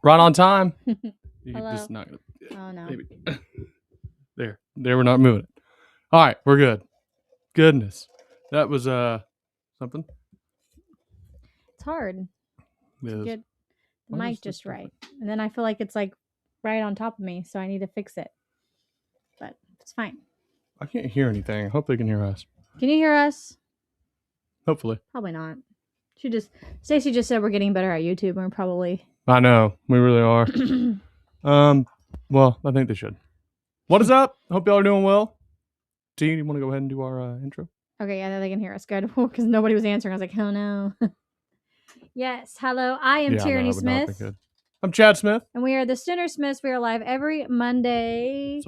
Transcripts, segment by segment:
Right on time. Hello? Just not gonna, Oh, no. maybe. There, we're not moving it. All right, we're good. Goodness. That was something. It's hard It to is. get the Why mic is this just right. different? And then I feel like it's like right on top of me, so I need to fix it. But it's fine. I can't hear anything. I hope they can hear us. Can you hear us? Hopefully. Probably not. Stacy just said we're getting better at YouTube, and we're probably. I know. We really are. Well, I think they should. What is up? Hope y'all are doing well. T, you want to go ahead and do our intro? Okay, yeah, they can hear us good because nobody was answering. I was like, oh no. Yes, hello. I am Tierney Smith. I'm Chad Smith. And we are the Stinner Smiths. We are live every Monday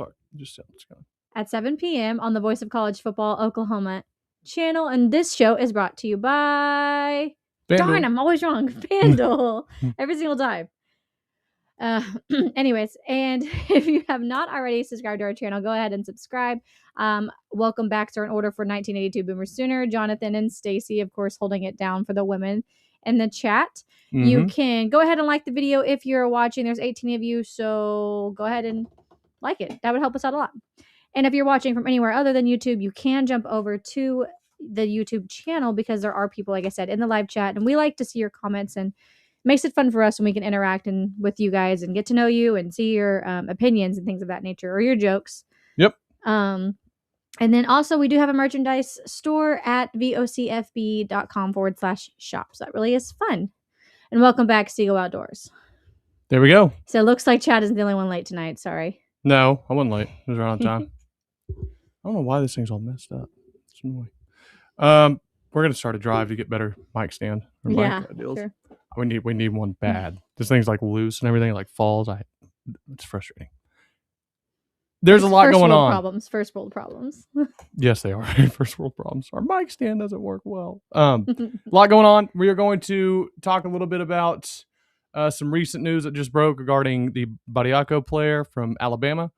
at 7 p.m. on the Voice of College Football Oklahoma channel. And this show is brought to you by... FanDuel. Darn, I'm always wrong. FanDuel. Every single time. Anyways, and if you have not already subscribed to our channel, go ahead and subscribe. Welcome back to our order for 1982 Boomer Sooner. Jonathan and Stacy, of course, holding it down for the women in the chat. Mm-hmm. You can go ahead and like the video if you're watching. There's 18 of you, so go ahead and like it. That would help us out a lot. And if you're watching from anywhere other than YouTube, you can jump over to the YouTube channel because there are people, like I said, in the live chat, and we like to see your comments, and it makes it fun for us when we can interact and with you guys and get to know you and see your opinions and things of that nature, or your jokes. Yep. And then also we do have a merchandise store at vocfb.com/shop. So that really is fun. And welcome back, Seagull Outdoors. There we go. So it looks like Chad isn't the only one late tonight. Sorry. No, I wasn't late. It was right on time. I don't know why this thing's all messed up. It's annoying. We're gonna start a drive to get better mic stand. Or mic deals. Sure. We need one bad. This thing's like loose and everything, like falls. It's frustrating. There's a lot going on. First world problems. Yes, they are. First world problems. Our mic stand doesn't work well. A lot going on. We are going to talk a little bit about some recent news that just broke regarding the Bariaco player from Alabama.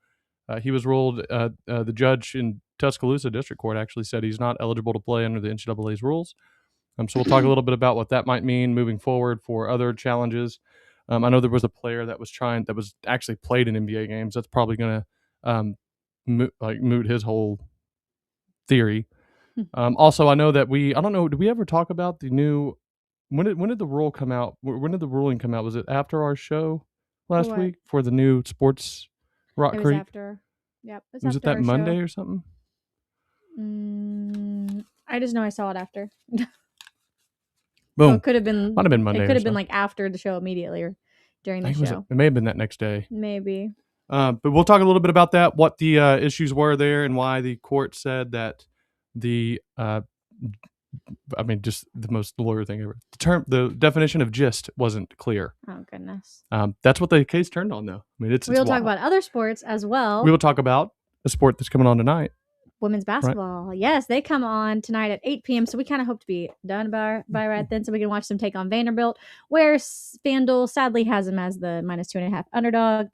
He was ruled, the judge in Tuscaloosa District Court actually said he's not eligible to play under the NCAA's rules. So we'll talk a little bit about what that might mean moving forward for other challenges. I know there was a player that was actually played in NBA games. That's probably going to moot his whole theory. Also, I know that I don't know, did we ever talk about the new, when did the rule come out? When did the ruling come out? Was it after our show last week for the new sports Rock Creek? It was after. Yep. Was it that Monday or something? I just know I saw it after. Boom. So it could have been. Might have been Monday. It could have been like after the show immediately or during the show. It may have been that next day. Maybe. But we'll talk a little bit about that, what the issues were there, and why the court said that just the most lawyer thing ever. The definition of gist wasn't clear. Oh goodness. That's what the case turned on, though. I mean, we'll talk about other sports as well. We will talk about a sport that's coming on tonight. Women's basketball. Right? Yes, they come on tonight at 8 p.m. So we kind of hope to be done by right then, so we can watch them take on Vanderbilt, where FanDuel sadly has them as the -2.5 underdog.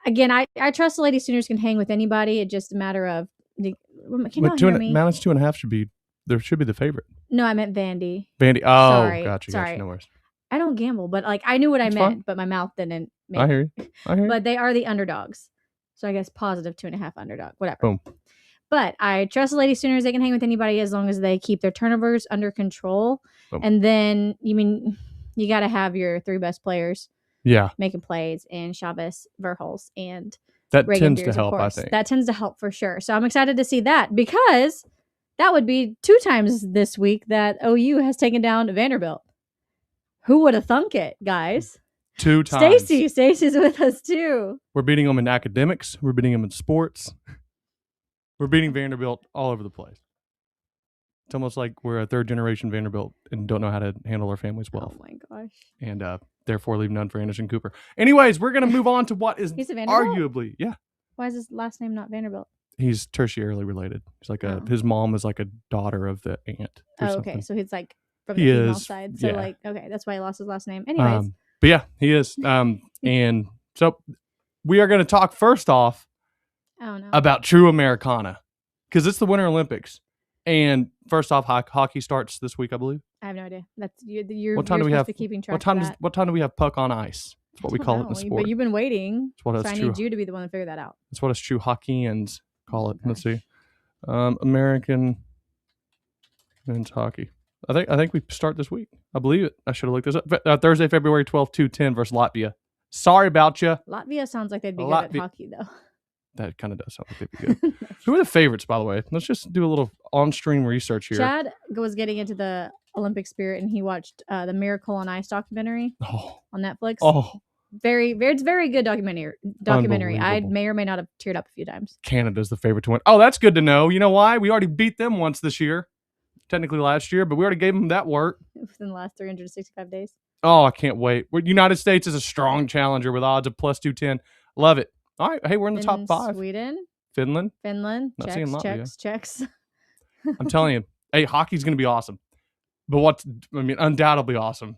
Again, I trust the Lady Sooners can hang with anybody. It's just a matter of can you hear me? -2.5 should be the favorite. No, I meant Vandy. Vandy. Oh, sorry. Gotcha. No worries. I don't gamble, but I knew what I meant, but my mouth didn't. I hear you. But they are the underdogs, so I guess +2.5 underdog, whatever. Boom. But I trust the Lady Sooners. They can hang with anybody as long as they keep their turnovers under control. Boom. And then you got to have your 3 best players. Yeah. Making plays, and Chavez, Verhulst, and that tends to help, I think. That tends to help for sure. So I'm excited to see that, because that would be 2 times this week that OU has taken down Vanderbilt. Who would have thunk it, guys? 2 times. Stacy's with us too. We're beating them in academics. We're beating them in sports. We're beating Vanderbilt all over the place. It's almost like we're a 3rd-generation Vanderbilt and don't know how to handle our family's wealth. Oh my gosh. And therefore leave none for Anderson Cooper. Anyways, we're going to move on to what is arguably, yeah. Why is his last name not Vanderbilt? He's tertiarily related. He's like his mom is like a daughter of the aunt. Oh, okay. So he's like from the female side. So okay, that's why he lost his last name. Anyways. But yeah, he is. And so we are going to talk first off about true Americana, because it's the Winter Olympics. And first off, hockey starts this week, I believe. I have no idea. That's you're what time do we have? Keeping track what time do we have puck on ice That's what we call it in the sport. But you've been waiting. That's what so I need you to be the one to figure that out. That's what us true Hockeyans call it. Let's see. American men's hockey. I think we start this week. I believe it. I should have looked this up. Thursday, February 12th, 2:10 versus Latvia. Sorry about you. Latvia sounds like they'd be good at hockey, though. That kind of does sound like they'd be good. Who are the favorites, by the way? Let's just do a little on-stream research here. Chad was getting into the Olympic spirit, and he watched the Miracle on Ice documentary on Netflix. It's very good documentary. I may or may not have teared up a few times. Canada's the favorite to win. Oh, that's good to know. You know why? We already beat them once this year. Technically last year, but we already gave them that work. Within the last 365 days. Oh, I can't wait. United States is a strong challenger with odds of plus 210. Love it. All right. Hey, we're in the top 5. Sweden. Finland. Not Czechs. I'm telling you. Hey, hockey's going to be awesome. But undoubtedly awesome.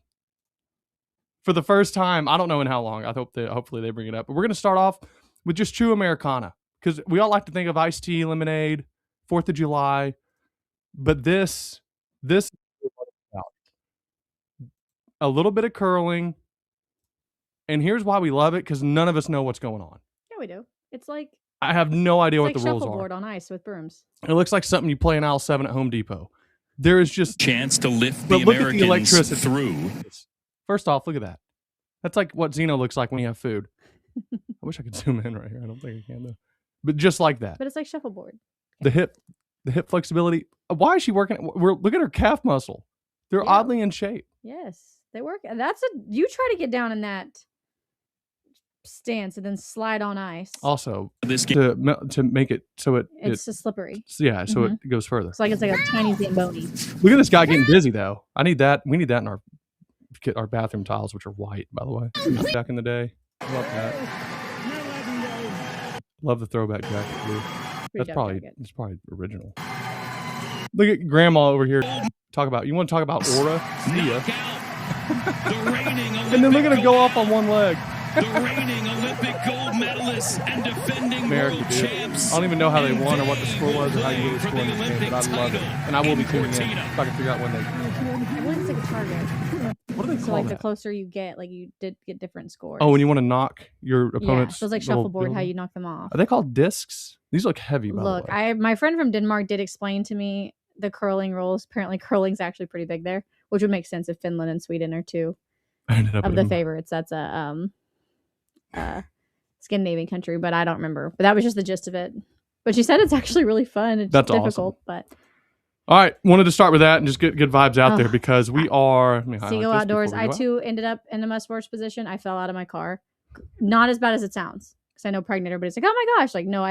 For the first time, I don't know in how long. Hopefully they bring it up. But we're going to start off with just true Americana. Because we all like to think of iced tea, lemonade, 4th of July. But this is what it's about. A little bit of curling. And here's why we love it, because none of us know what's going on. Yeah, we do. It's like I have no idea what the rules are. Shuffleboard on ice with brooms. It looks like something you play in aisle 7 at Home Depot. There is just chance to lift the Americans through. First off, look at that. That's like what Zeno looks like when you have food. I wish I could zoom in right here. I don't think I can though. But just like that. But it's like shuffleboard. The hip flexibility. Why is she working? Look at her calf muscle. They're oddly in shape. Yes, they work. You try to get down in that stance and then slide on ice. Also, to make it so it's slippery. Yeah, so it goes further. It's like a tiny Zamboni. Look at this guy getting busy though. I need that. We need that in our bathroom tiles, which are white, by the way. Back in the day, love that. Love the throwback jacket too. It's probably original. Look at Grandma over here. You want to talk about aura? See ya. And then look at her go off on one leg. The reigning Olympic gold medalists and defending world champs. I don't even know how they won or what the score was or how you really scored in this game, but I love it. And I will be tuning in if I can figure out when they. I believe it's like a target. What do they call So like that? the closer you get, like you did get different scores. Oh, when you want to knock your opponent's. Yeah, so it's like shuffleboard, how you knock them off. Are they called discs? These look heavy, by the way. My friend from Denmark did explain to me the curling rules. Apparently curling's actually pretty big there, which would make sense if Finland and Sweden are two of the favorites. That's a Scandinavian country, but I don't remember. But that was just the gist of it. But she said it's actually really fun. It's difficult, awesome. But all right, wanted to start with that and just get good vibes out there because we are. Seagull Outdoors. I too ended up in a must-watch position. I fell out of my car. Not as bad as it sounds, because I know pregnant everybody's like, "Oh my gosh!" Like, no,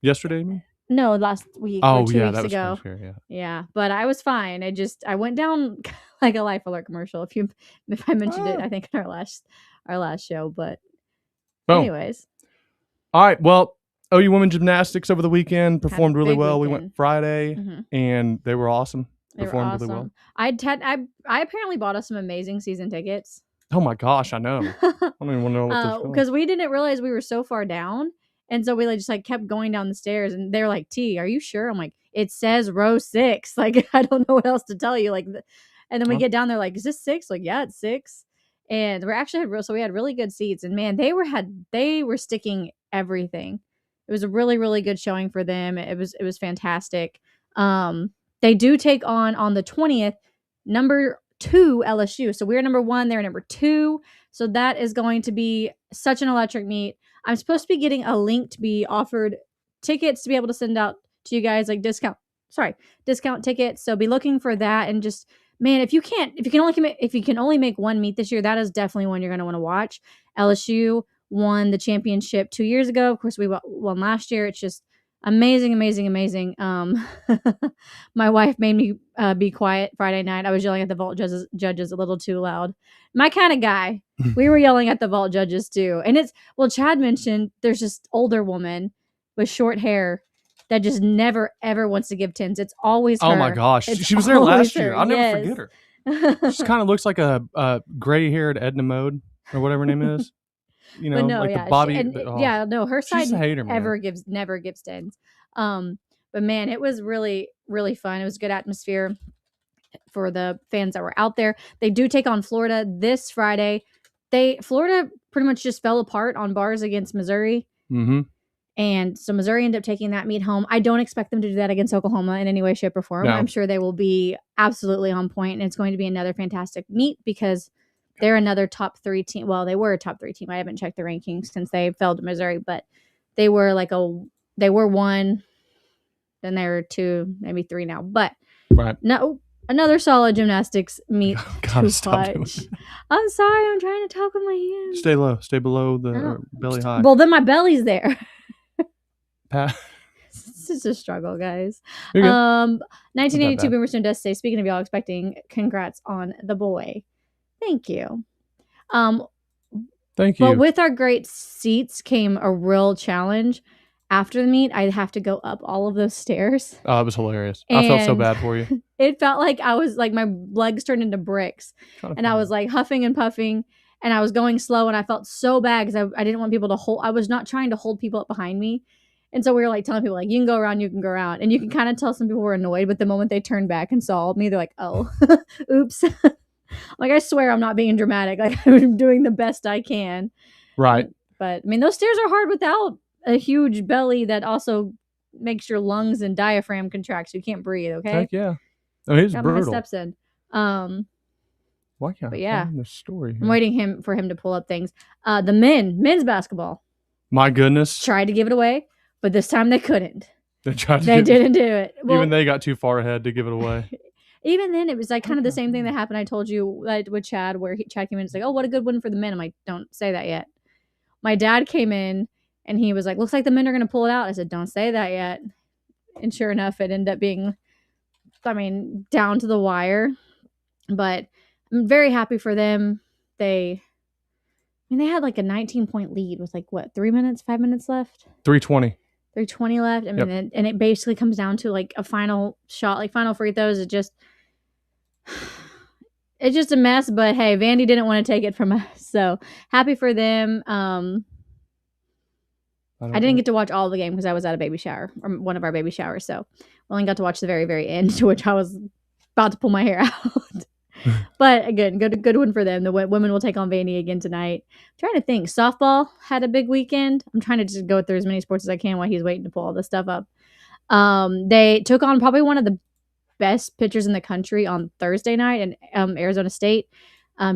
yesterday. You mean? No, last week. Oh, or 2 weeks ago. Fair, yeah, but I was fine. I went down like a Life Alert commercial. If I mentioned it, I think in our last show. But anyways, all right. Well, OU women's gymnastics over the weekend performed really well. We went Friday, and they were awesome. Performed really well. I apparently bought us some amazing season tickets. Oh my gosh, I know. I don't even want to know what this because we didn't realize we were so far down. And so we just kept going down the stairs, and they're like, "T, are you sure?" I'm like, "It says row 6." Like, I don't know what else to tell you. And then we get down there, like, "Is this 6?" Like, yeah, it's 6. And we actually we had really good seats, and man, they were sticking everything. It was a really, really good showing for them. It was fantastic. They do take on the 20th, number 2 LSU. So we're number 1, they're number 2. So that is going to be such an electric meet. I'm supposed to be getting a link to be offered tickets to be able to send out to you guys, like discount tickets. So be looking for that. And just, man, if you can only make one meet this year, that is definitely one you're going to want to watch. LSU won the championship 2 years ago. Of course, we won last year. It's just amazing. My wife made me be quiet Friday night. I was yelling at the vault judges a little too loud. My kind of guy. We were yelling at the vault judges too. And Chad mentioned there's just older woman with short hair that just never ever wants to give 10s. It's always her. Oh my gosh. She was there last year. I'll never forget her. She kind of looks like a gray-haired Edna Mode or whatever her name is. You know, the Bobby. Her side she's a hater, man. never gives 10s. But man, it was really, really fun. It was a good atmosphere for the fans that were out there. They do take on Florida this Friday. Florida pretty much just fell apart on bars against Missouri. Mm-hmm. And so Missouri ended up taking that meet home. I don't expect them to do that against Oklahoma in any way, shape, or form. No. I'm sure they will be absolutely on point, and it's going to be another fantastic meet because they're another top 3 team. Well, they were a top 3 team. I haven't checked the rankings since they fell to Missouri, but they were they were 1, then they were 2, maybe 3 now. But right. No, another solid gymnastics meet. Gotta stop doing that. I'm sorry, I'm trying to talk with my hands. Stay low. Stay below the belly high. Well, then my belly's there. Pat. This is a struggle, guys. You're good. 1982 Boomer Sooner does say, speaking of y'all expecting, congrats on the boy. Thank you. Thank you. But with our great seats came a real challenge. After the meet, I'd have to go up all of those stairs. Oh, it was hilarious. I felt so bad for you. It felt like I was like my legs turned into bricks. And I was like huffing and puffing. And I was going slow. And I felt so bad because I didn't want people to hold. I was not trying to hold people up behind me. And so we were like telling people, like, you can go around, you can go around. And you can kind of tell some people were annoyed. But the moment they turned back and saw me, they're like, oh, oops. Like, I swear I'm not being dramatic. Like, I'm doing the best I can. Right. But, I mean, those stairs are hard without a huge belly that also makes your lungs and diaphragm contract so you can't breathe, okay? Heck yeah. Oh, he's Got brutal. my steps in. Why can't I find the story here? I'm waiting for him to pull up things. The men's basketball. My goodness. Tried to give it away, but this time they couldn't. They didn't do it. Well, even they got too far ahead to give it away. Even then, it was like kind of the same thing that happened. I told you with Chad, where Chad came in and was like, oh, what a good win for the men. I'm like, don't say that yet. My dad came in and he was like, looks like the men are going to pull it out. I said, don't say that yet. And sure enough, it ended up being, down to the wire. But I'm very happy for them. They had like a 19-point lead with 5 minutes left? 3:20. 3:20 left. And it basically comes down to like a final shot, like final free throws. It's just a mess. But hey, Vandy didn't want to take it from us, so happy for them. I didn't get to watch all of the game because I was at a baby shower, or one of our baby showers. So I only got to watch the very, very end, to which I was about to pull my hair out. But again, good one for them. The women will take on Vandy again tonight. I'm trying to think. Softball had a big weekend. I'm trying to just go through as many sports as I can while he's waiting to pull all this stuff up. They took on probably one of the best pitchers in the country on Thursday night in Arizona State.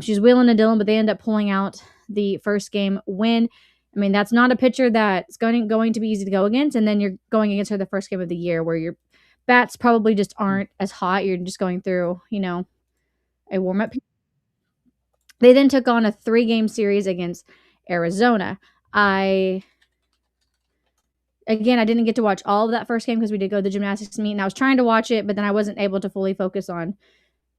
She's wheeling and dealing, but they end up pulling out the first game win. I mean, that's not a pitcher that's going to be easy to go against. And then you're going against her the first game of the year where your bats probably just aren't as hot. You're just going through, a warm-up. They then took on a 3-game series against Arizona. I didn't get to watch all of that first game because we did go to the gymnastics meet, and I was trying to watch it, but then I wasn't able to fully focus on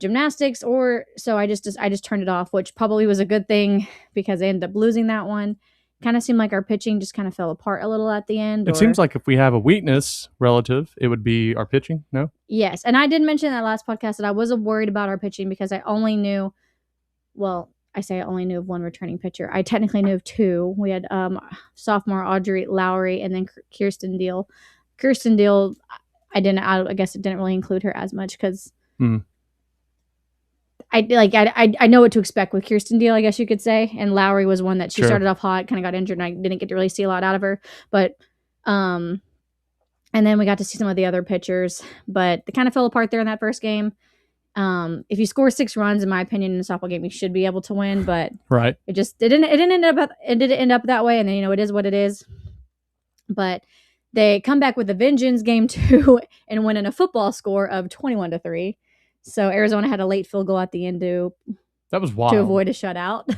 gymnastics, so I just turned it off, which probably was a good thing because they ended up losing that one. Kind of seemed like our pitching just kind of fell apart a little at the end. It seems like if we have a weakness relative, it would be our pitching, no? Yes, and I did mention in that last podcast that I was worried about our pitching because I only knew, I only knew of one returning pitcher. I technically knew of 2. We had sophomore Audrey Lowry and then Kirsten Deal. Kirsten Deal, I guess it didn't really include her as much because I know what to expect with Kirsten Deal, I guess you could say. And Lowry was one that she started off hot, kind of got injured, and I didn't get to really see a lot out of her. But, and then we got to see some of the other pitchers, but they kind of fell apart there in that first game. If you score 6 runs, in my opinion, in a softball game, you should be able to win. But right, it didn't end up that way. And then it is what it is. But they come back with a vengeance game 2 and win in a football score of 21-3. So Arizona had a late field goal at the end that was wild, to avoid a shutout.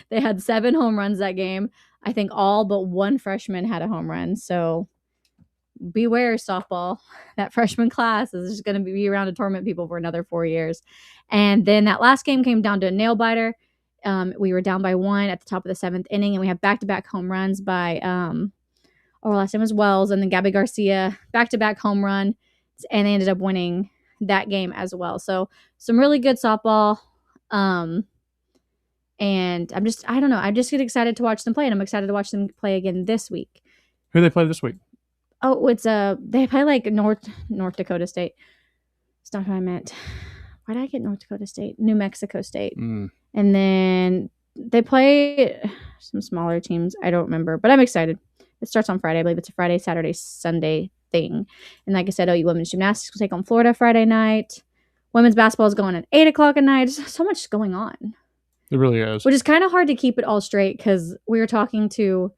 They had 7 home runs that game. I think all but one freshman had a home run. So beware, softball. That freshman class is just going to be around to torment people for another 4 years. And then that last game came down to a nail biter. We were down by 1 at the top of the 7th inning, and we have back-to-back home runs by our last name was Wells, and then Gabby Garcia, back-to-back home run, and they ended up winning that game as well. So some really good softball. And I just get excited to watch them play, and I'm excited to watch them play again this week. Who do they play this week? Oh, it's they play like North Dakota State. It's not what I meant. Why did I get North Dakota State? New Mexico State. And then they play some smaller teams. I don't remember, but I'm excited. It starts on Friday. I believe it's a Friday, Saturday, Sunday thing. And like I said, OU women's gymnastics will take on Florida Friday night. Women's basketball is going at 8 o'clock at night. There's so much going on. It really is. Which is kind of hard to keep it all straight because we were talking to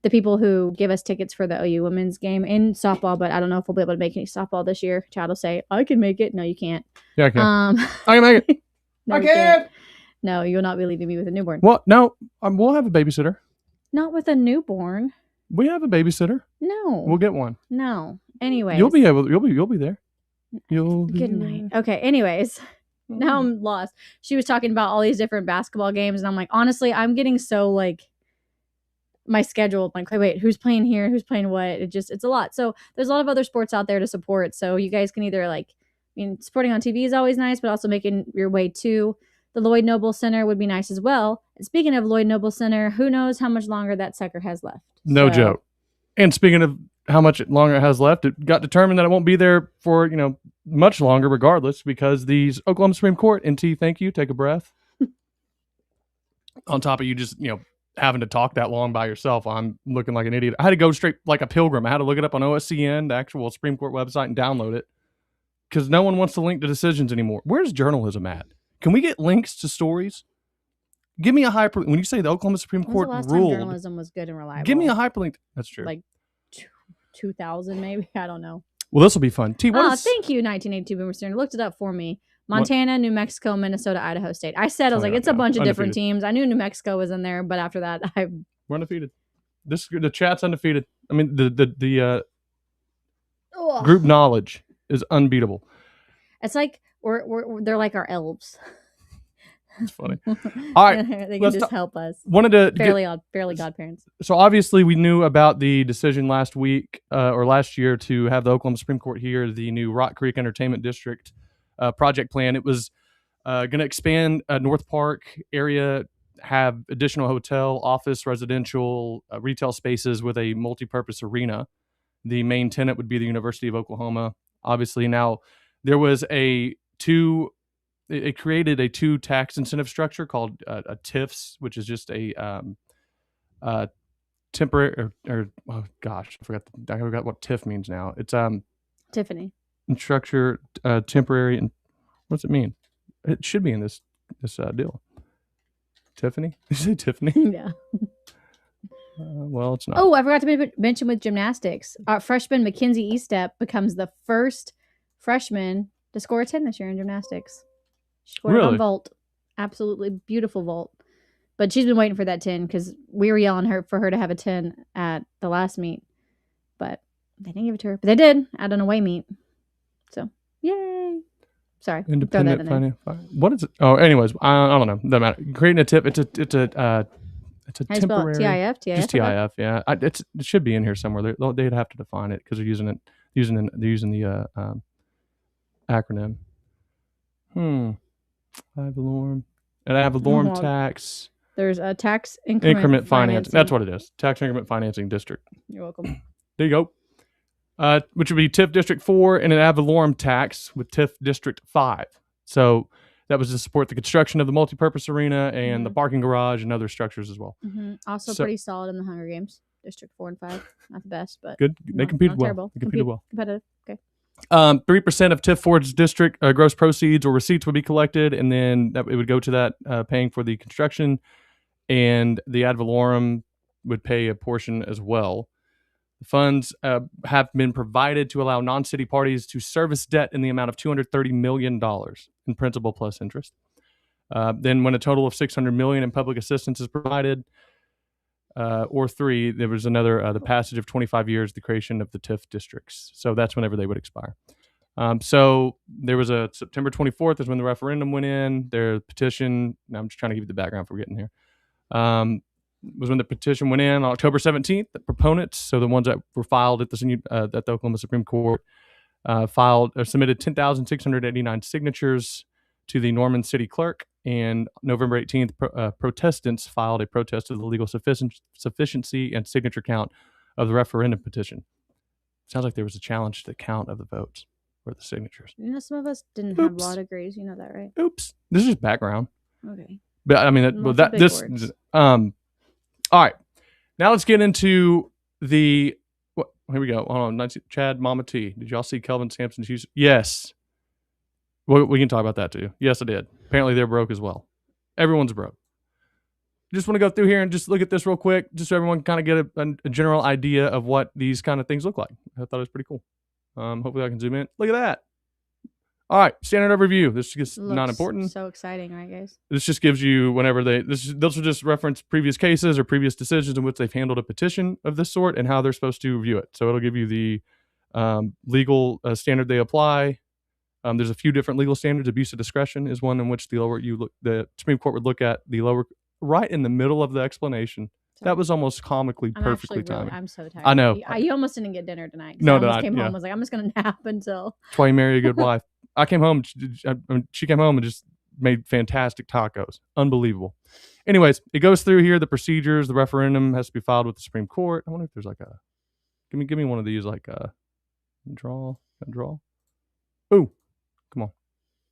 the people who give us tickets for the OU women's game in softball, but I don't know if we'll be able to make any softball this year. Chad will say, I can make it. No, you can't. Yeah, I can. I can make it. No, I can. No, you'll not be leaving me with a newborn. Well, no, we'll have a babysitter. Not with a newborn. We have a babysitter. No. We'll get one. No. Anyways. You'll be there. Good night. Okay, anyways. Now I'm lost. She was talking about all these different basketball games, and I'm like, honestly, I'm getting so like my schedule. Like, wait, who's playing here? Who's playing what? It's a lot. So there's a lot of other sports out there to support. So you guys can either supporting on TV is always nice, but also making your way to the Lloyd Noble Center would be nice as well. And speaking of Lloyd Noble Center, who knows how much longer that sucker has left? No joke. And speaking of how much longer it has left, it got determined that it won't be there for, much longer regardless because the Oklahoma Supreme Court, and thank you, take a breath. On top of you just, having to talk that long by yourself, I'm looking like an idiot. I had to go straight like a pilgrim. I had to look it up on OSCN, the actual Supreme Court website, and download it because no one wants to link to decisions anymore. Where's journalism at? Can we get links to stories? Give me a hyperlink. When you say the Oklahoma Supreme Court ruled, journalism was good and reliable. Give me a hyperlink. That's true. Like 2000 maybe. I don't know. Well, this will be fun. Thank you, 1982 Boomer Sooner. Looked it up for me. Montana, New Mexico, Minnesota, Idaho State. I said, it's a bunch of different teams. I knew New Mexico was in there, but after that, we're undefeated. The chat's undefeated. I mean, the group knowledge is unbeatable. It's like they're like our elves. It's funny. All right, they can just help us. Wanted to fairly godparents. So obviously, we knew about the decision last week or last year to have the Oklahoma Supreme Court hear the new Rock Creek Entertainment District project plan. It was going to expand North Park area, have additional hotel, office, residential, retail spaces with a multi-purpose arena. The main tenant would be the University of Oklahoma. Obviously, now there was it created a two tax incentive structure called a TIFs, which is just a temporary I forgot what TIF means now. It's Tiffany structure, temporary, and what does it mean? It should be in this deal. Tiffany? Did you say Tiffany? Yeah. Well, it's not. Oh, I forgot to mention with gymnastics. Our freshman Mackenzie Estep becomes the first freshman to score a 10 this year in gymnastics. She scored it on vault. Absolutely beautiful vault. But she's been waiting for that 10 because we were yelling for her to have a 10 at the last meet. But they didn't give it to her. But they did at an away meet. So, yay. Sorry. Independent finance. What is it? Oh, anyways, I don't know. Doesn't matter. Creating a TIF. It's a temporary. TIF? Just TIF. Yeah. It should be in here somewhere. They'd have to define it because they're using the acronym. Ad valorem tax. There's a tax increment financing. That's what it is. Tax increment financing district. You're welcome. There you go. Which would be TIF District 4 and an ad valorem tax with TIF District 5. So that was to support the construction of the multipurpose arena and the parking garage and other structures as well. Mm-hmm. Also pretty solid in the Hunger Games. District 4 and 5. Not the best, but good. They competed well. They competed well. Competitive. Okay. 3% of TIF 4's district gross proceeds or receipts would be collected, and then it would go to that paying for the construction, and the ad valorem would pay a portion as well. The funds have been provided to allow non-city parties to service debt in the amount of $230 million in principal plus interest. Then when a total of $600 million in public assistance is provided, or 3, there was another, the passage of 25 years, the creation of the TIF districts. So that's whenever they would expire. So there was a September 24th is when the referendum went in. Their petition, now I'm just trying to give you the background for getting here, was when the petition went in on October 17th. The proponents, so the ones that were filed at the Oklahoma Supreme Court, submitted 10,689 signatures to the Norman City Clerk. And November 18th, protestants filed a protest of the legal sufficiency and signature count of the referendum petition. Sounds like there was a challenge to the count of the votes or the signatures. Some of us didn't have law degrees. You know that, right? Oops. This is just background. Okay. But I mean, Lots that of big this. words. All right. Now let's get into the. Here we go. Hold on. Chad, Mama T. Did y'all see Kelvin Sampson's use? Yes. We can talk about that too. Yes, I did. Apparently, they're broke as well. Everyone's broke. Just want to go through here and just look at this real quick, just so everyone can kind of get a general idea of what these kind of things look like. I thought it was pretty cool. Hopefully, I can zoom in. Look at that. All right, standard overview. This is not important. So exciting, right, guys? This just gives you whenever those will just reference previous cases or previous decisions in which they've handled a petition of this sort and how they're supposed to view it. So it'll give you the legal standard they apply. There's a few different legal standards. Abuse of discretion is one in which the Supreme Court would look at the lower right in the middle of the explanation. Sorry. That was almost comically perfectly timed. I'm so tired. I know. You almost didn't get dinner tonight. No, I almost came home. yeah. I was like, I'm just gonna nap until. That's why you marry a good wife. I came home. She came home and just made fantastic tacos. Unbelievable. Anyways, it goes through here the procedures. The referendum has to be filed with the Supreme Court. I wonder if there's like a give me one of these like a draw. Ooh, come on.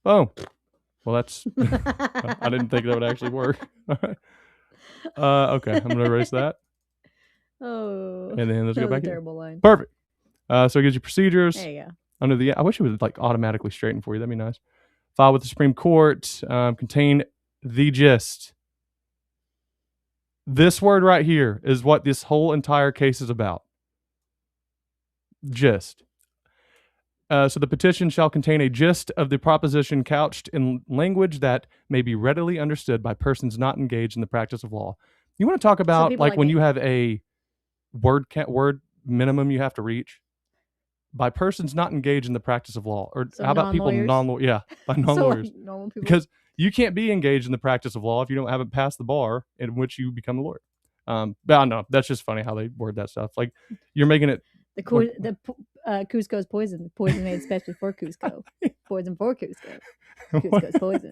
Oh, well that's. I didn't think that would actually work. All right. Okay, I'm gonna erase that. Oh. And then let's go back. A terrible line. Perfect. So it gives you procedures. There you go. Under the, I wish it would like automatically straighten for you. That'd be nice. File with the Supreme Court. Contain the gist. This word right here is what this whole entire case is about. Gist. So the petition shall contain a gist of the proposition couched in language that may be readily understood by persons not engaged in the practice of law. You want to talk about like when you have a word minimum you have to reach? By persons not engaged in the practice of law, or So how about people non-lawyers? Yeah, by non-lawyers. So like normal people. Because you can't be engaged in the practice of law if you haven't passed the bar in which you become a lawyer. But I don't know. That's just funny how they word that stuff. Like you're making it. Cusco's poison. Poison made especially for Cusco. Poison for Cusco. Cusco's poison.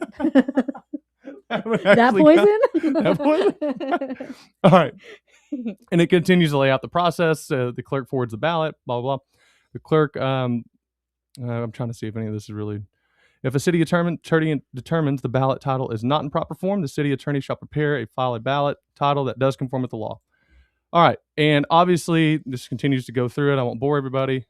That poison? That poison? All right. And it continues to lay out the process. The clerk forwards the ballot. Blah blah blah. The clerk, I'm trying to see if any of this is really. If a city attorney determines the ballot title is not in proper form, the city attorney shall file a ballot title that does conform with the law. All right, and obviously this continues to go through it. I won't bore everybody.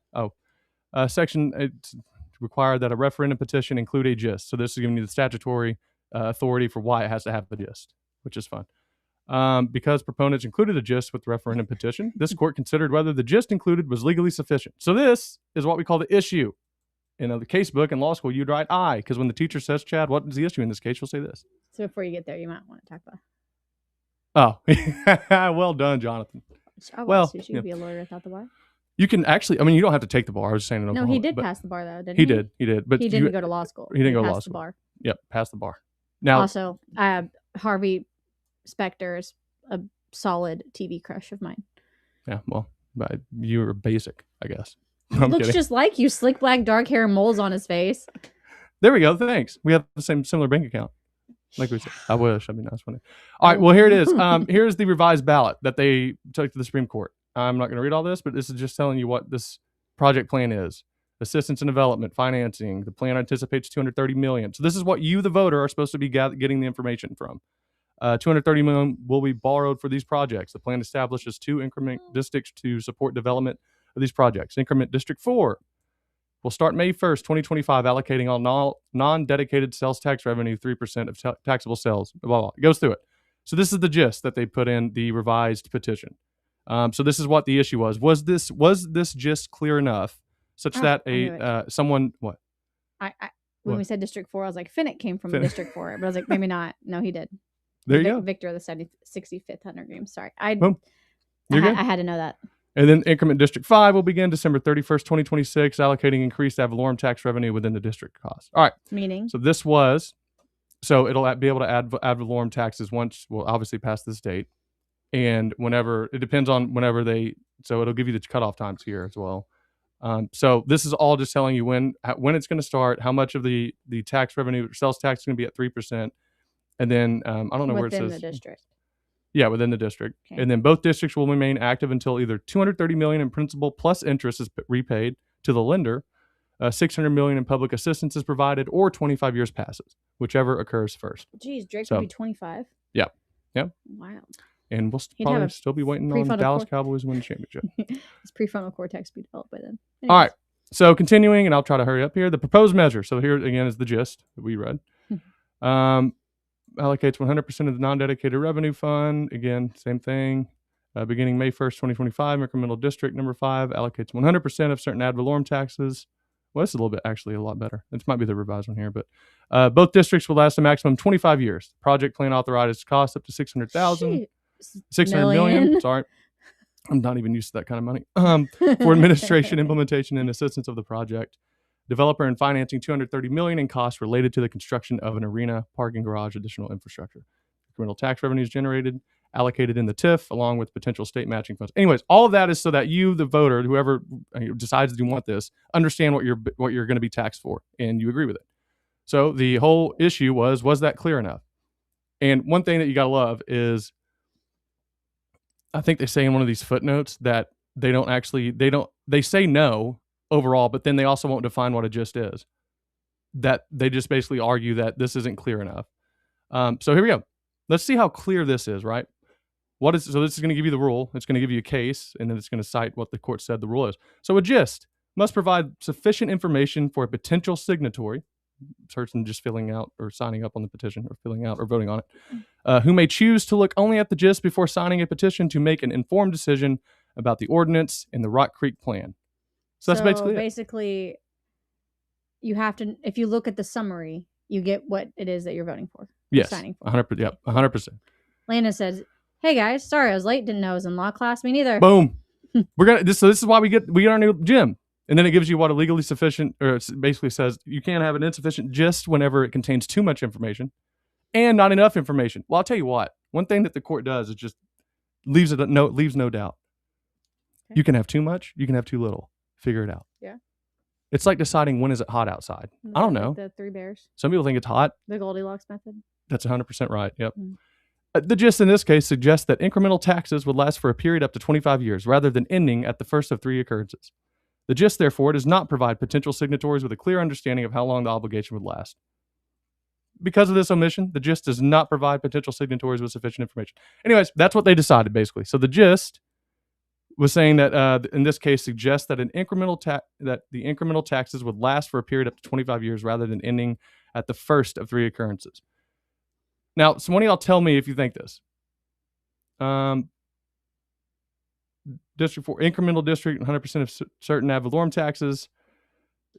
Section it's required that a referendum petition include a gist. So this is giving you the statutory authority for why it has to have the gist, which is fun. Because proponents included a gist with the referendum petition, this court considered whether the gist included was legally sufficient. So this is what we call the issue. In the case book in law school, you'd write I, because when the teacher says, Chad, what is the issue in this case, you'll say this. So before you get there, you might want to talk about. Oh, well done, Jonathan. Well, should you be a lawyer without the bar? You can actually, I mean, you don't have to take the bar. I was just saying in Oklahoma. No, he did pass the bar though, didn't he? He did. But he didn't go to law school. He didn't go to law passed school. The bar. Yep, passed the bar. Now, also, Harvey Specter is a solid TV crush of mine. Yeah, well, you were basic, I guess. Looks kidding. Just like you, slick black, dark hair, moles on his face. There we go. Thanks. We have the similar bank account. Like we said, I wish. That'd be nice. Funny. All right. Well, here it is. Here's the revised ballot that they took to the Supreme Court. I'm not going to read all this, but this is just telling you what this project plan is. Assistance and development, financing. The plan anticipates $230 million. So this is what you, the voter, are supposed to be getting the information from. $230 million will be borrowed for these projects. The plan establishes 2 increment districts to support development of these projects. Increment District 4 will start May 1st, 2025, allocating all non-dedicated sales tax revenue 3% of taxable sales. Blah, blah. It goes through it. So this is the gist that they put in the revised petition. So this is what the issue was. Was this gist clear enough such that someone what? When we said District 4, I was like, Finnick came from District 4, but I was like, maybe not. No, he did. There you go. Victor of the 65th Hunter Games. Sorry, I had to know that. And then Increment District 5 will begin December 31st, 2026, allocating increased ad valorem tax revenue within the district cost. All right. Meaning? So it'll be able to add ad valorem taxes once we'll obviously pass this date. And whenever, it depends on whenever so it'll give you the cutoff times here as well. So this is all just telling you when it's going to start, how much of the tax revenue, sales tax is going to be at 3%. And then I don't know where it says. Within the district. Yeah, within the district. Okay. And then both districts will remain active until either $230 million in principal plus interest is repaid to the lender, $600 million in public assistance is provided, or 25 years passes, whichever occurs first. Geez, Drake So- would be 25. Yeah. Yep. Wow. And we'll He'd have probably a still be waiting on prefrontal Dallas cor- Cowboys to win the championship. His prefrontal cortex be developed by then. All right. Anyways. So continuing, and I'll try to hurry up here. The proposed measure. So here again is the gist that we read. Allocates 100% of the non-dedicated revenue fund. Again, same thing. Beginning May 1st, 2025, incremental district number 5 allocates 100% of certain ad valorem taxes. Well, this is a little bit, actually, a lot better. This might be the revised one here, but both districts will last a maximum 25 years. Project plan authorized cost up to $600,000. $600 million. Sorry. I'm not even used to that kind of money. For administration, implementation, and assistance of the project. Developer and financing $230 million in costs related to the construction of an arena, parking garage, additional infrastructure. Incremental tax revenues generated, allocated in the TIF, along with potential state matching funds. Anyways, all of that is so that you, the voter, whoever decides that you want this, understand what you're going to be taxed for, and you agree with it. So the whole issue was that clear enough? And one thing that you got to love is, I think they say in one of these footnotes that they say no overall, but then they also won't define what a gist is. That they just basically argue that this isn't clear enough. So here we go. Let's see how clear this is, right? So this is going to give you the rule. It's going to give you a case, and then it's going to cite what the court said the rule is. So a gist must provide sufficient information for a potential signatory, person just filling out or signing up on the petition, or filling out or voting on it, who may choose to look only at the gist before signing a petition to make an informed decision about the ordinance and the Rock Creek plan. So that's basically it. You have to, if you look at the summary, you get what it is that you're voting for. Yes, signing for. 100%. Yep, 100%. Lana says, "Hey guys, sorry I was late. Didn't know I was in law class. Me neither." Boom. This is why we get our new gym. And then it gives you what a legally sufficient, or it basically says you can't have an insufficient gist whenever it contains too much information and not enough information. Well, I'll tell you what. One thing that the court does is just leaves no doubt. Okay. You can have too much. You can have too little. Figure it out. Yeah. It's like deciding when is it hot outside. I don't know. The 3 bears. Some people think it's hot. The Goldilocks method. That's 100% right. Yep. The gist in this case suggests that incremental taxes would last for a period up to 25 years rather than ending at the first of 3 occurrences. The gist, therefore, does not provide potential signatories with a clear understanding of how long the obligation would last. Because of this omission, the gist does not provide potential signatories with sufficient information. Anyways, that's what they decided, basically. So the gist was saying that, in this case, suggests that the incremental taxes would last for a period up to 25 years rather than ending at the first of 3 occurrences. Now, so one of y'all tell me if you think this. District 4, incremental district, 100% of certain ad valorem taxes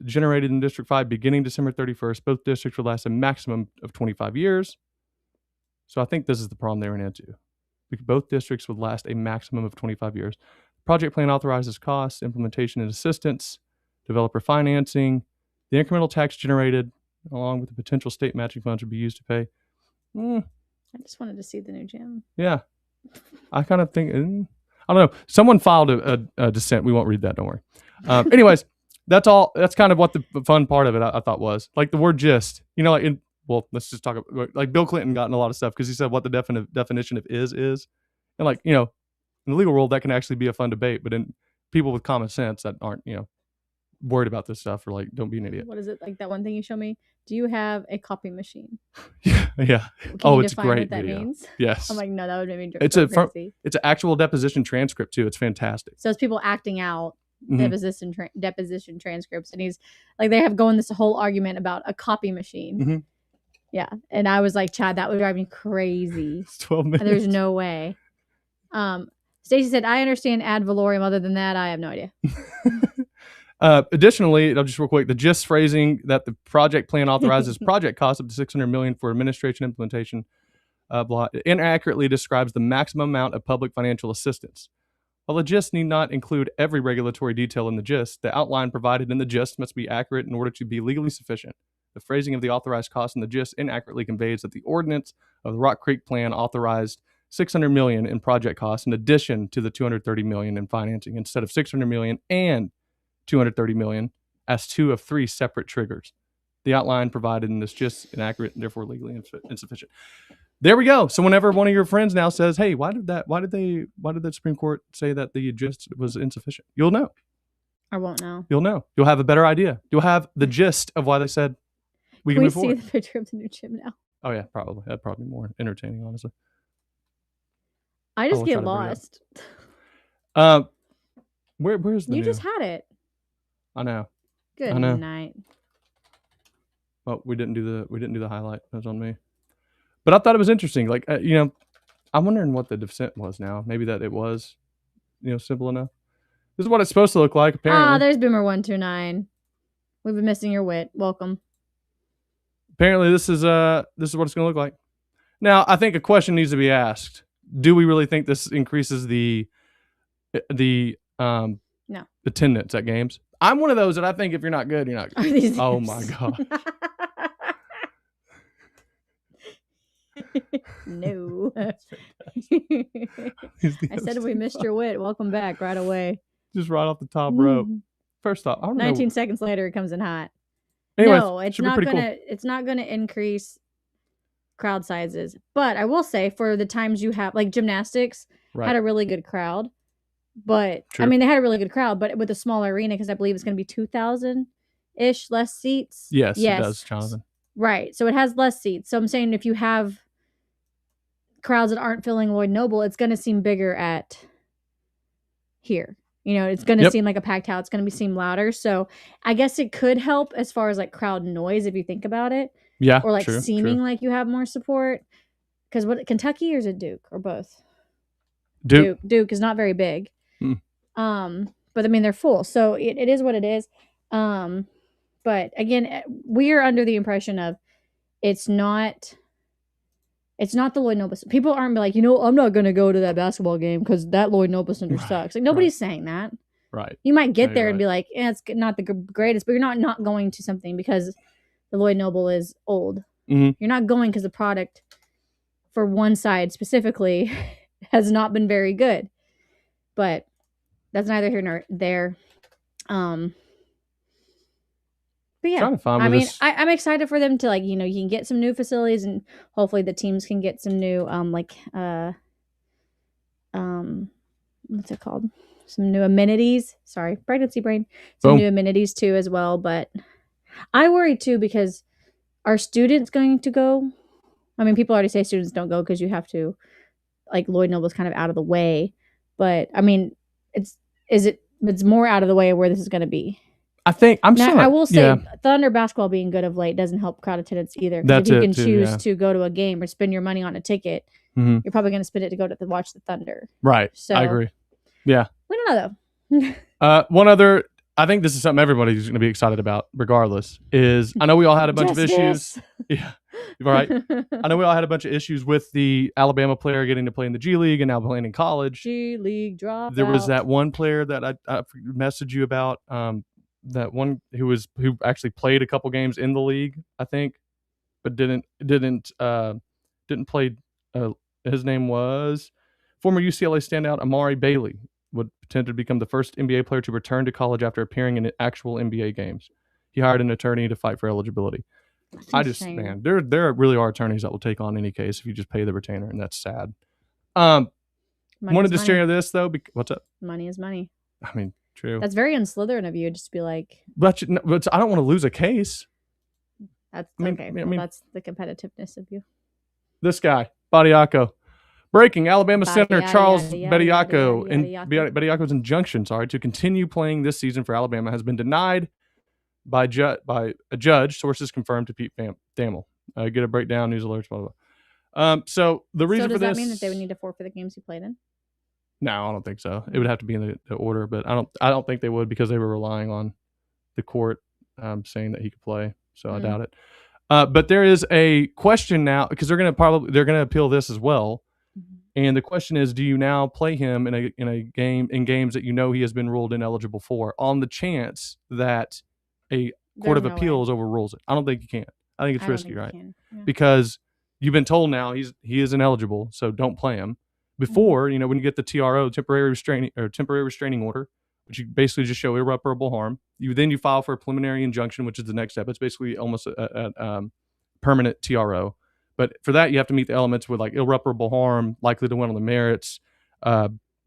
generated in District 5 beginning December 31st. Both districts will last a maximum of 25 years. So I think this is the problem they ran into. Both districts would last a maximum of 25 years. Project plan authorizes costs, implementation and assistance, developer financing. The incremental tax generated, along with the potential state matching funds, would be used to pay. I just wanted to see the new gym. Yeah. I kind of think... I don't know. Someone filed a dissent. We won't read that. Don't worry. Anyways, that's all. That's kind of what the fun part of it I thought was. Like the word gist. You know, let's just talk about, like, Bill Clinton got in a lot of stuff because he said what the definition of is. And, like, you know, in the legal world, that can actually be a fun debate. But in people with common sense that aren't, you know, worried about this stuff, or like, don't be an idiot. What is it? Like that one thing you showed me? Do you have a copy machine? Yeah. It's a great video. Means? Yes. I'm like, no, that would make me it's crazy. It's an actual deposition transcript too. It's fantastic. So it's people acting out deposition transcripts, and he's like, they have going this whole argument about a copy machine. Mm-hmm. Yeah, and I was like, Chad, that would drive me crazy. It's 12 minutes. And there's no way. Stacey said, I understand ad valorem. Other than that, I have no idea. Additionally, just real quick, the gist phrasing that the project plan authorizes project costs up to $600 million for administration implementation inaccurately describes the maximum amount of public financial assistance. While the gist need not include every regulatory detail in the gist, the outline provided in the gist must be accurate in order to be legally sufficient. The phrasing of the authorized costs in the gist inaccurately conveys that the ordinance of the Rock Creek plan authorized $600 million in project costs in addition to the $230 million in financing, instead of $600 million and $230 million as 2 of 3 separate triggers. The outline provided in this gist inaccurate and therefore legally insufficient. There we go. So whenever one of your friends now says, "Hey, why did the Supreme Court say that the gist was insufficient?" You'll know. I won't know. You'll know. You'll have a better idea. You'll have the gist of why they said we can we move see forward. the picture of the new gym now? Oh yeah, probably. That'd probably be more entertaining, honestly. I just will get try to bring it lost. Where's the You new? just had it. I know. Good I know. night. Well, we didn't do the highlight. That was on me. But I thought it was interesting. Like I'm wondering what the descent was now. Maybe that it was, simple enough. This is what it's supposed to look like, apparently. There's Boomer129. We've been missing your wit. Welcome. Apparently, this is what it's going to look like. Now, I think a question needs to be asked. Do we really think this increases the No. attendance at games? I'm one of those that I think if you're not good, you're not good. Are these Oh this? my god. No. I said we missed your wit. Welcome back right away. Just right off the top rope. First off, I don't know. 19 seconds later, it comes in hot. Anyways, No, it's should be not pretty gonna. cool. It's not gonna increase crowd sizes. But I will say, for the times you have, like gymnastics, Right. had a really good crowd. But True. I mean, they had a really good crowd, but with a smaller arena, because I believe it's going to be 2,000 ish less seats. Yes, it does, Jonathan. Right. So it has less seats. So I'm saying if you have crowds that aren't filling Lloyd Noble, it's going to seem bigger at here. It's going to seem like a packed house. It's going to seem louder. So I guess it could help as far as like crowd noise if you think about it. Yeah. Or like true, seeming true. like you have more support. Because what, Kentucky or is it Duke or both? Duke. Duke is not very big. Hmm. But I mean they're full. So it is what it is. But again, we are under the impression of it's not the Lloyd Noble. People aren't like, I'm not going to go to that basketball game because that Lloyd Noble Center sucks. Like nobody's saying that. Right. You might get there Right. and be like, it's not the greatest, but you're not going to something because the Lloyd Noble is old. Mm-hmm. You're not going because the product for one side specifically has not been very good. But that's neither here nor there. But yeah, I mean, I'm excited for them to you can get some new facilities and hopefully the teams can get some new what's it called? Some new amenities. Sorry, pregnancy brain. Some new amenities too as well. But I worry too because are students going to go? I mean, people already say students don't go because you have to. Like Lloyd Noble's kind of out of the way, but I mean, it's more out of the way of where this is going to be. I think I will say Thunder basketball being good of late doesn't help crowd attendance either. If you can choose to go to a game or spend your money on a ticket, you're probably going to spend it to go to watch the Thunder. Right. So I agree. Yeah. We don't know though. One other, I think this is something everybody's going to be excited about regardless, is I know we all had a bunch of issues. Yeah. Right. I know we all had a bunch of issues with the Alabama player getting to play in the G League and now playing in college. G League drop. There was that one player that I messaged you about, that one who actually played a couple games in the league, I think, but didn't play. His name was former UCLA standout Amari Bailey, would potentially become the first NBA player to return to college after appearing in actual NBA games. He hired an attorney to fight for eligibility. There really are attorneys that will take on any case if you just pay the retainer, and that's sad. Wanted to share this though. What's up? Money is money. I mean, true. That's very unslytherin of you, just to be like. But I don't want to lose a case. That's okay. I mean, that's the competitiveness of you. This guy, Bediako. Breaking Alabama center Charles Bediako Bediako's injunction, to continue playing this season for Alabama has been denied by a judge. Sources confirmed to Pete Thamel. Get a breakdown, news alerts, blah, blah, blah. So the reason for this. Does that mean that they would need to forfeit the games he played in? No, I don't think so. It would have to be in the order, but I don't think they would because they were relying on the court saying that he could play. So I doubt it. But there is a question now because they're going to appeal this as well. And the question is, do you now play him in games that he has been ruled ineligible for on the chance that a court of appeals overrules it? I don't think you can. I think it's risky, right? Yeah. Because you've been told now he is ineligible, so don't play him. Before, when you get the TRO, temporary restraining order, which you basically just show irreparable harm, you file for a preliminary injunction, which is the next step. It's basically almost a permanent TRO. But for that, you have to meet the elements with like irreparable harm, likely to win on the merits,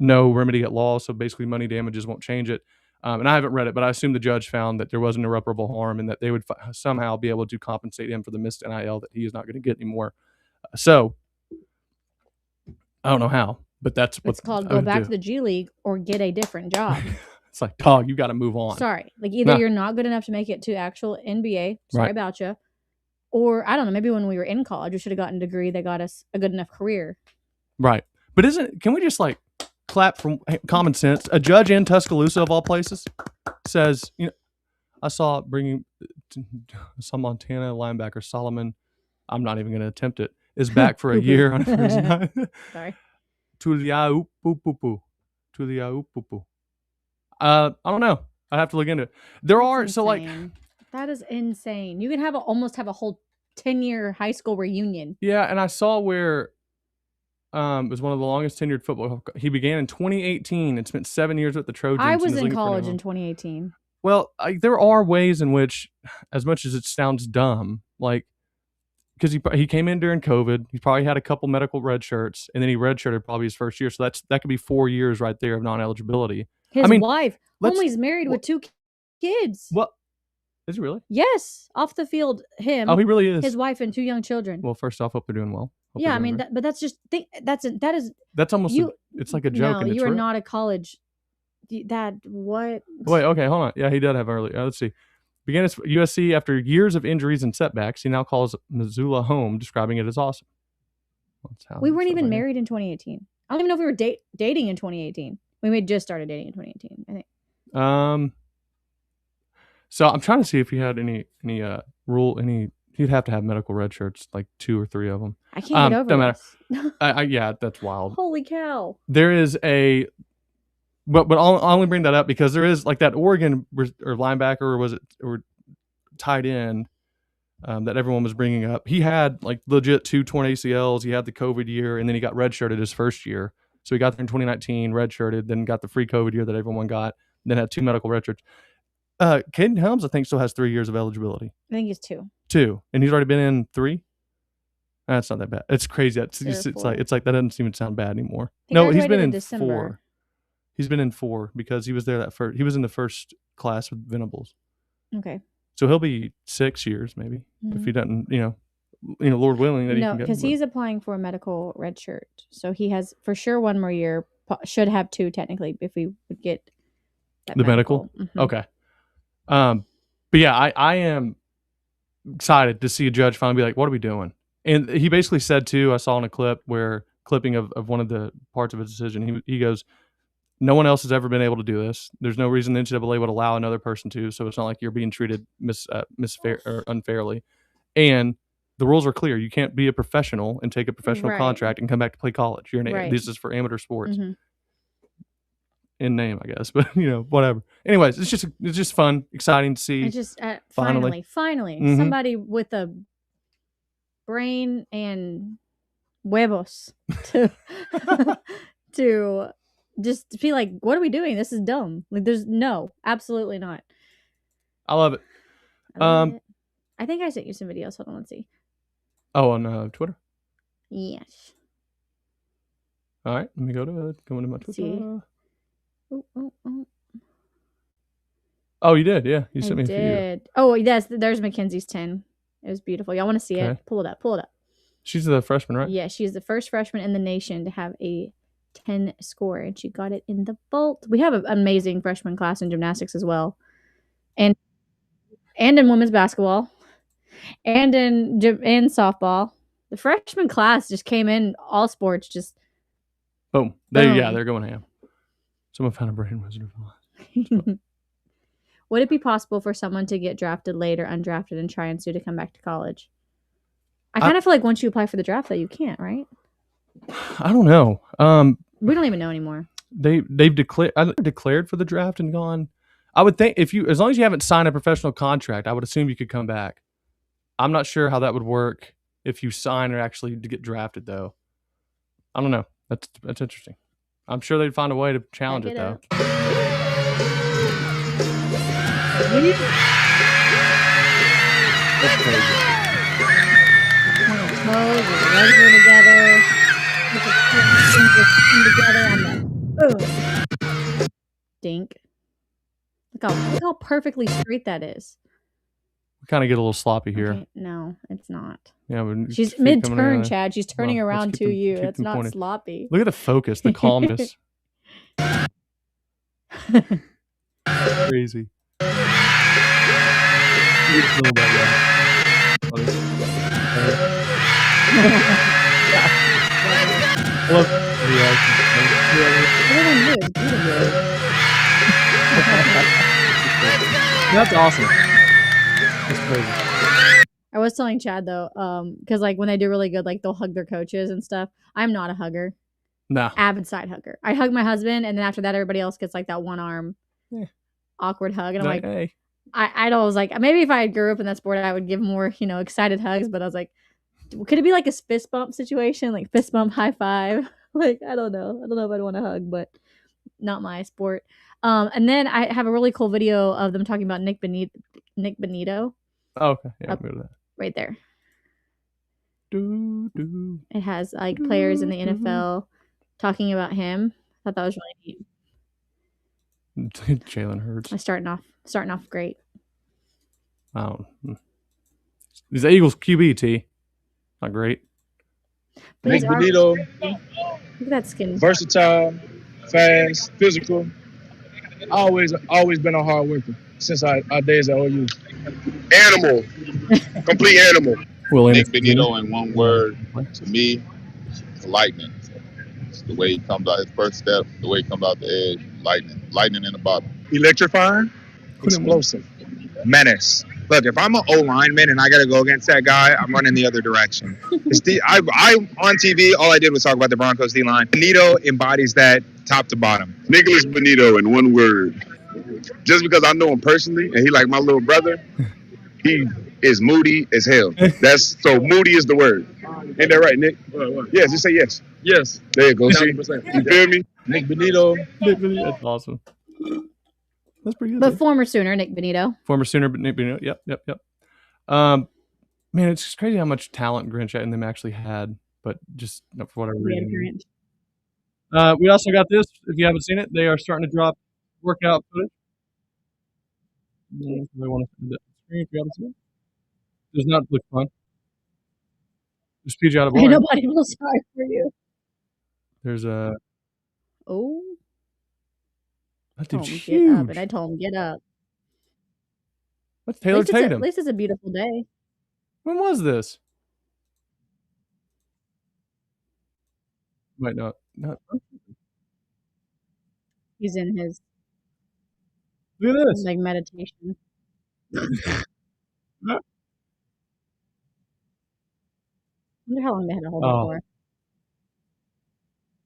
no remedy at law. So basically money damages won't change it. And I haven't read it, but I assume the judge found that there wasn't irreparable harm and that they would somehow be able to compensate him for the missed NIL that he is not going to get anymore. So I don't know how, but that's what It's called go back to the G League or get a different job. It's like, dog, you got to move on. Sorry. Like either you're not good enough to make it to actual NBA. Sorry about you. Or I don't know, maybe when we were in college, we should have gotten a degree that got us a good enough career. Right. But can we just like clap from common sense? A judge in Tuscaloosa of all places says, I saw bringing some Montana linebacker, Solomon, I'm not even going to attempt it, is back for a year on Thursday night. Sorry. Tuliaupupupu. Tuliaupupu. I don't know. I'd have to look into it. That is insane. You can almost have a whole 10-year high school reunion. Yeah, and I saw where it was one of the longest tenured football. He began in 2018 and spent 7 years with the Trojans. I was in college in 2018. Well, there are ways in which, as much as it sounds dumb, like, because he came in during COVID, he probably had a couple medical red shirts, and then he redshirted probably his first year. So that could be 4 years right there of non-eligibility. His wife, homie's married with 2 kids. What? Is he really? Yes, off the field, him. Oh, he really is. His wife and 2 young children. Well, first off, hope they're doing well. Yeah, I mean, but that's just that's almost it's like a joke. No, and you are not a college. What? Wait, okay, hold on. Yeah, he did have early. Let's see. Began at USC after years of injuries and setbacks. He now calls Missoula home, describing it as awesome. We weren't even married in 2018. I don't even know if we were dating in 2018. We may just started dating in 2018, I think. So I'm trying to see if he had any he'd have to have medical red shirts, like 2 or 3 of them. I can't get over this. Yeah, that's wild. Holy cow. There is but I'll only bring that up because there is like that Oregon or linebacker or tight end that everyone was bringing up. He had like legit 2 torn ACLs. He had the COVID year, and then he got redshirted his first year. So he got there in 2019, redshirted, then got the free COVID year that everyone got, then had 2 medical redshirts. Caden Helms, I think, still has 3 years of eligibility. I think he's 2. 2, and he's already been in 3. That's not that bad. It's crazy. It's like that doesn't even sound bad anymore. No, he's been in December. 4. He's been in 4 because he was there he was in the first class with Venables. Okay. So he'll be 6 years maybe if he doesn't, Lord willing that he can get. No, because he's applying for a medical red shirt, so he has for sure 1 more year. Should have 2 technically if we would get the medical. Mm-hmm. Okay. But yeah, I am excited to see a judge finally be like, what are we doing? And he basically said too, I saw in a clipping of one of the parts of his decision, he goes, no one else has ever been able to do this. There's no reason the NCAA would allow another person to, so it's not like you're being treated unfairly. And the rules are clear. You can't be a professional and take a professional contract and come back to play college. This is for amateur sports. Mm-hmm. In name, I guess, but whatever. Anyways, it's just fun, exciting to see. It's just finally, mm-hmm. Somebody with a brain and huevos to just be like, what are we doing? This is dumb. Like, absolutely not. I love it. I think I sent you some videos. Hold on, let's see. Oh, on Twitter? Yes. All right, let me go into my Twitter. See. Oh, you did? Yeah, you sent me a few. Oh, yes, there's Mackenzie's 10. It was beautiful. Y'all want to see it? Pull it up. She's the freshman, right? Yeah, she's the first freshman in the nation to have a 10 score, and she got it in the vault. We have an amazing freshman class in gymnastics as well, and in women's basketball, and in softball. The freshman class just came in all sports, just boom. They're going ham. Someone found a brain wizard of Oz. Would it be possible for someone to get drafted late or undrafted and try and sue to come back to college? I kind of feel like once you apply for the draft, that you can't, right? I don't know. We don't even know anymore. They've declared for the draft and gone. I would think as long as you haven't signed a professional contract, I would assume you could come back. I'm not sure how that would work if you sign or actually to get drafted though. I don't know. That's interesting. I'm sure they'd find a way to challenge it though. That's crazy. Dink. Look how perfectly straight that is. We kind of get a little sloppy here. Okay, no, it's not. Yeah, but She's mid-turn, Chad. She's turning Well, let's around keep to them- you. keep That's them not pointed. sloppy. Look at the focus, the calmness. Crazy. It's a little bit, yeah. Funny. I love the Everyone knew it's beautiful. That's awesome. That's crazy. I was telling Chad though, because like when they do really good, like they'll hug their coaches and stuff. I'm not a hugger. No. Avid side hugger. I hug my husband, and then after that, everybody else gets like that one arm awkward hug, and I'm like, hey. I was like, maybe if I grew up in that sport, I would give more, excited hugs. But I was like, could it be like a fist bump situation, like fist bump, high five? Like I don't know if I'd want to hug, but not my sport. And then I have a really cool video of them talking about Nick Benito. Oh, okay, yeah, I'll go to that. Right there. Do. It has like players in the NFL talking about him. I thought that was really neat. Jalen Hurts. I'm starting off great. Wow. He's the Eagles QB, T. Not great. But Nick Benito. Look at that skin. Versatile, fast, physical. Always been a hard worker since our days at OU. Animal. Complete animal. Nick Benito, in one word, to me, lightning. The way he comes out his first step, the way he comes out the edge, lightning in the bottom. Electrifying, explosive, menace. Look, if I'm an O lineman and I got to go against that guy, I'm running the other direction. I'm on TV. All I did was talk about the Broncos D line. Benito embodies that top to bottom. Nicholas Benito, in one word. Just because I know him personally and he like my little brother, he is moody as hell. So moody is the word. Ain't that right, Nick? Yes, just say yes. Yes. There you go. See? 100%. You feel me? Nick Benito. That's awesome. That's pretty good. But former Sooner, Nick Benito. Former Sooner, but Nick Benito. Yep. Man, it's just crazy how much talent Grinch and them actually had, but just for whatever reason. We also got this. If you haven't seen it, they are starting to drop workout footage. They want to see the screen if you haven't seen it. Does not look fun. Just PG out of Ain't nobody feels sorry for you. There's a. Oh. That dude's Get huge. up, and I told him get up. That's Taylor Tatum. At least it's a beautiful day. When was this? Wait, not. He's in his Look at this. like meditation. I wonder how long they had to hold it for.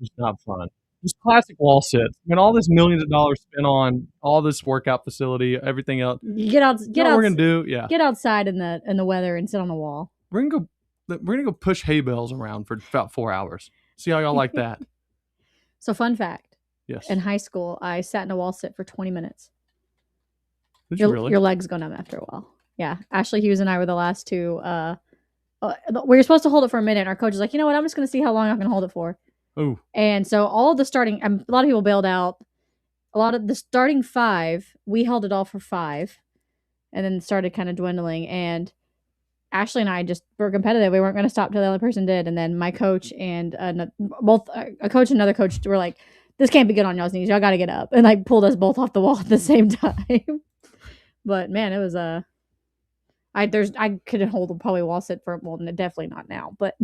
It's not fun. Just classic wall sits. I mean, all this millions of dollars spent on all this workout facility, everything else. You get out. What we're gonna do? Yeah. Get outside in the weather and sit on the wall. We're gonna go push hay bales around for about 4 hours. See how y'all like that? So, fun fact. Yes. In high school, I sat in a wall sit for 20 minutes. Did you really? Your legs go numb after a while. Yeah. Ashley Hughes and I were the last two. We were supposed to hold it for a minute. And our coach was like, you know what? I'm just going to see how long I can hold it for. Oh. And so all the starting, a lot of people bailed out. A lot of the starting 5, we held it all for 5. And then started kind of dwindling. And Ashley and I just were competitive. We weren't going to stop till the other person did. And then my coach and both a coach and another coach were like, this can't be good on y'all's knees. Y'all got to get up. And like pulled us both off the wall at the same time. But man, it was I could hold probably wall sit for, well, definitely not now, but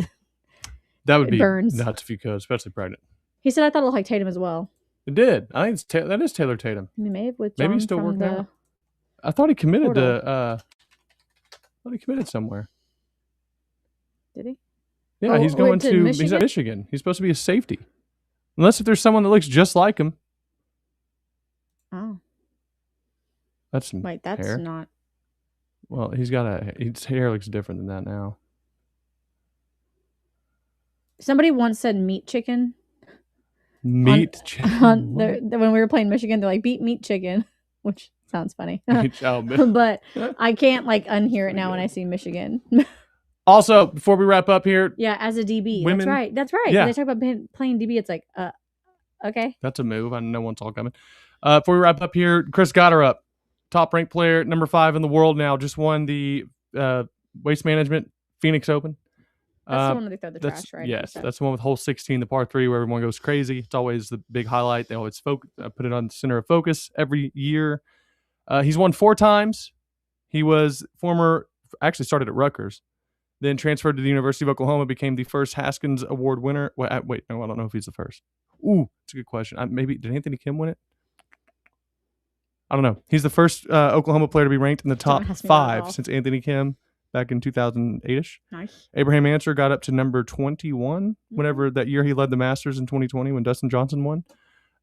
that would be burns. Nuts if you could, especially pregnant. He said I thought it looked like Tatum as well. It did. I think that is Taylor Tatum. He may have with John. Maybe he's still working out. I thought he committed to. I thought he committed somewhere. Did he? Yeah, he's going to. He's at Michigan. He's supposed to be a safety, unless if there's someone that looks just like him. Oh. That's hair. Not. Well, his hair looks different than that now. Somebody once said meat chicken. Meat chicken. When we were playing Michigan, they're like, beat meat chicken, which sounds funny. Oh, but I can't like unhear it now when I see Michigan. Also, before we wrap up here. Yeah, as a DB. Women, That's right. Yeah. They talk about playing DB. It's like, okay. That's a move. I know one's all coming. Before we wrap up here, Chris got her up. top ranked player, number 5 in the world now, just won the Waste Management Phoenix Open. That's the one where they throw the trash, right? Yes, that's the one with hole 16, the par 3, where everyone goes crazy. It's always the big highlight. They always put it on the center of focus every year. He's won 4 times. He was actually started at Rutgers, then transferred to the University of Oklahoma, became the first Haskins Award winner. Wait, no, I don't know if he's the first. Ooh, that's a good question. Maybe, did Anthony Kim win it? I don't know. He's the first Oklahoma player to be ranked in the top 5 since Anthony Kim back in 2008-ish. Nice. Abraham Answer got up to number 21 whenever that year he led the Masters in 2020 when Dustin Johnson won.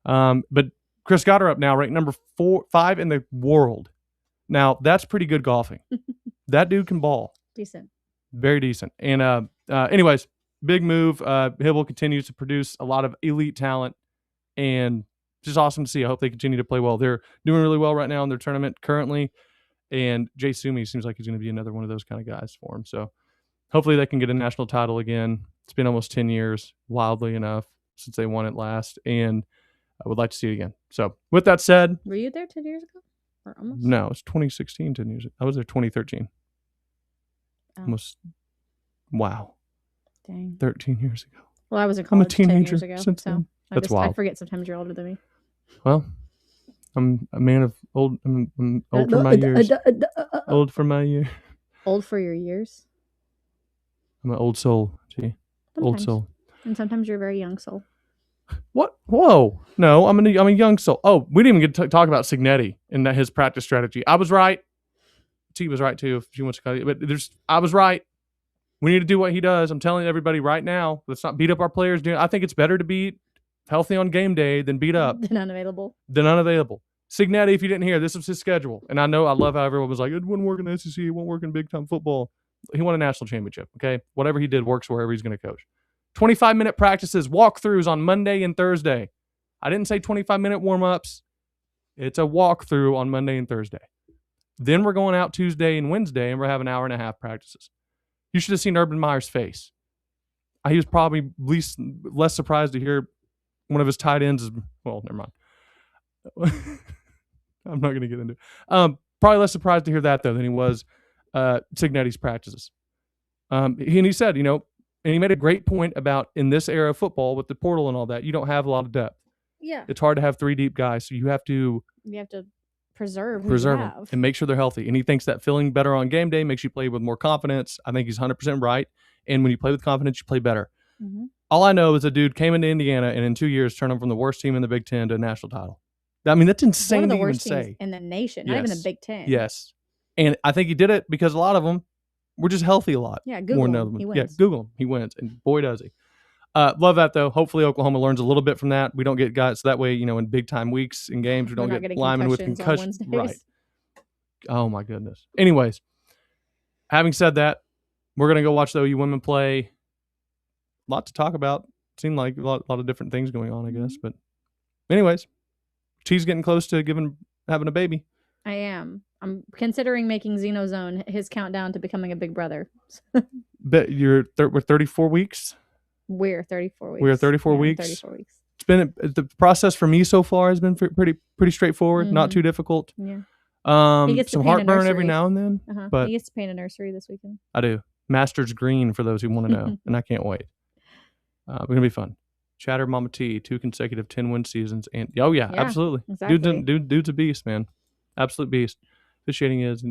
But Chris got her up now, ranked number 5 in the world. Now, that's pretty good golfing. That dude can ball. Decent. Very decent. And anyways, big move. Hibble continues to produce a lot of elite talent, and just awesome to see. I hope they continue to play well. They're doing really well right now in their tournament currently, and Jay Sumi seems like he's going to be another one of those kind of guys for him. So hopefully they can get a national title again. It's been almost 10 years, wildly enough, since they won it last, and I would like to see it again. So with that said. Were you there 10 years ago? Or almost? No, it's 2016, 10 years ago. I was there 2013. Oh. Almost. Wow. Dang. 13 years ago. Well, I was in I'm a college 10 teenager years ago. since then. That's I wild. forget sometimes you're older than me. Well, I'm a man of old. I'm old for my years. Old for my year. Old for your years? I'm an old soul. See, old soul. And sometimes you're a very young soul. What? Whoa! No, I'm a young soul. Oh, we didn't even get to talk about Signetti and his practice strategy. I was right. T was right too. If she wants to cut it, but I was right. We need to do what he does. I'm telling everybody right now. Let's not beat up our players. I think it's better to be healthy on game day than beat up. Than unavailable. Signetti, if you didn't hear, this was his schedule. And I love how everyone was like, it wouldn't work in the SEC. It won't work in big-time football. He won a national championship, okay? Whatever he did works wherever he's going to coach. 25-minute practices, walkthroughs on Monday and Thursday. I didn't say 25-minute warm-ups. It's a walkthrough on Monday and Thursday. Then we're going out Tuesday and Wednesday, and we're having an hour-and-a-half practices. You should have seen Urban Meyer's face. He was probably less surprised to hear one of his tight ends. Well, never mind. I'm not going to get into it. Probably less surprised to hear that, though, than he was Signetti's practices. And he said, and he made a great point about in this era of football with the portal and all that, you don't have a lot of depth. Yeah. It's hard to have 3 deep guys, so you have to preserve them and make sure they're healthy. And he thinks that feeling better on game day makes you play with more confidence. I think he's 100% right. And when you play with confidence, you play better. Mm-hmm. All I know is a dude came into Indiana and in 2 years turned them from the worst team in the Big Ten to a national title. I mean, that's insane one of the to even worst teams say. in the nation, not even the Big Ten. Yes. And I think he did it because a lot of them were just healthy a lot. Yeah, Google him. He wins. Yeah, Google him. He wins. And boy, does he. Love that, though. Hopefully, Oklahoma learns a little bit from that. We don't get guys so that way, in big-time weeks and games, we don't get linemen with concussions. Right. Oh, my goodness. Anyways, having said that, we're going to go watch the OU women play. A lot to talk about. Seemed like a lot of different things going on, I guess. But anyways, she's getting close to having a baby. I am. I'm considering making Xenozone his countdown to becoming a big brother. But we're 34 weeks? We're 34 weeks. We're 34 weeks? 34 weeks. It's been the process for me so far has been pretty straightforward, not too difficult. Yeah. He gets some heartburn every now and then. But he gets to paint a nursery this weekend. I do. Master's Green for those who want to know, and I can't wait. We're gonna be fun. Chatter Mama T, 2 consecutive 10-win seasons, and yeah, absolutely. Exactly. Dude's a beast, man. Absolute beast. Officiating is,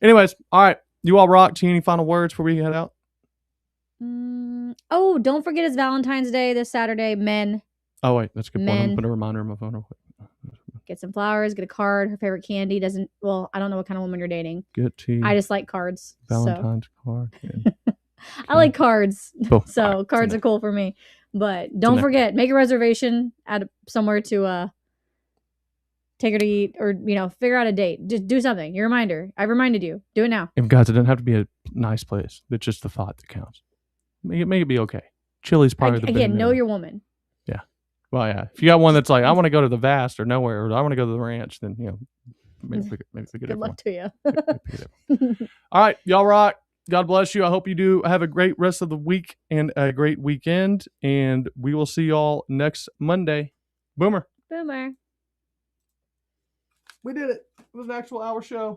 Anyways, all right. You all rock. T, any final words before we head out? Oh, don't forget it's Valentine's Day this Saturday, men. Oh wait, that's a good point. I'm gonna put a reminder on my phone real quick. Get some flowers, get a card. Her favorite candy I don't know what kind of woman you're dating. Get tea. I just like cards. Valentine's card. Yeah. I like cards. Oh, so cards are cool for me. But don't forget, make a reservation at somewhere to take her to eat or, figure out a date. Just do something. Your reminder. I've reminded you. Do it now. And guys, it doesn't have to be a nice place. It's just the thought that counts. Make it be okay. Chili's probably the again, know your woman. Yeah. Well, yeah. If you got one that's like, I want to go to the Vast or nowhere, or I want to go to the ranch, then, maybe pick a Good luck to you. All right. Y'all rock. God bless you. I hope you do have a great rest of the week and a great weekend. And we will see y'all next Monday. Boomer. Boomer. We did it. It was an actual hour show.